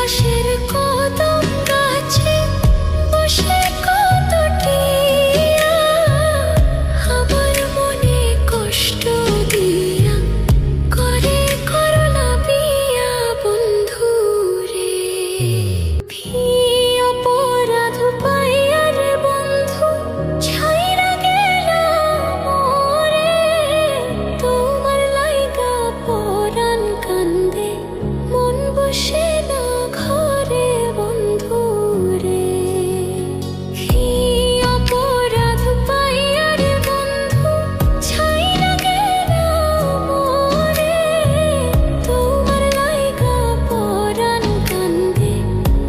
পাশের কদম গাছে বসে কত টিয়া আমার মনে কষ্ট দিয়া করে করলা বিয়া বন্ধু রে। ভি অপরাধ পাইয়া রে বন্ধু ছাইরা গেলাম মোরে। তোমার লাইগা পরাণ কান্দে মন বসে না ঘরে বন্ধু রে। ভি অপরাধ পাইয়া রে বন্ধু ছাইরা গেলাম মোরে। তোমার লাইগা পরাণ কান্দে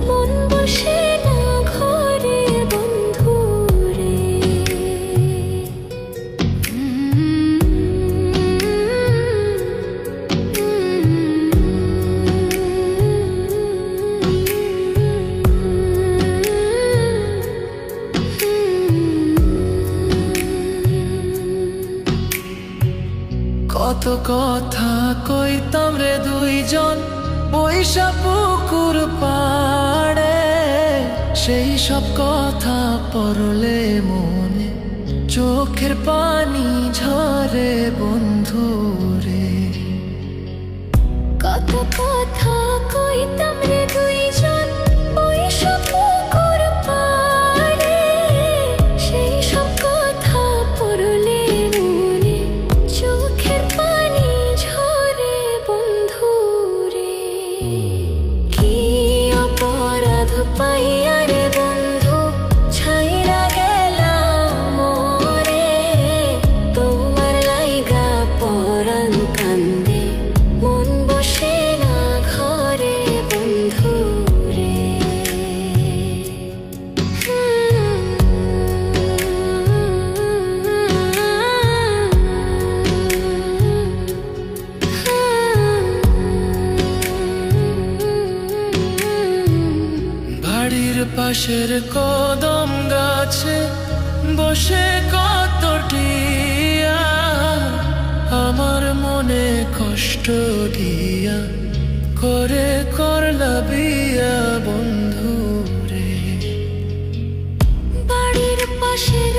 মন বসে না ঘরে বন্ধু রে। কত কথা কইতাম রে দুইজন বৈশা পুকুর পাড়ে। সেই সব কথা পড়লে মনে চোখের পানি ঝরে বন্ধু রে। কত কথা কইতাম রে দুইজন বৈশা পুকুর পাড়ে। সেই সব কথা পড়লে মনে চোখের পানি ঝরে বন্ধু রে। কি অপরাধ পাইয়া রে বন্ধু ছাইরা গেলাম মোরে। তোমার লাইগা পরাণ কান্দে মন বসে না ঘরে বন্ধু রে। বাড়ির পাশের কদম গাছে বসে কত টিয়া আমার মনে কষ্ট দিয়া করে করলা বিয়া বন্ধু রে। বাড়ির পাশের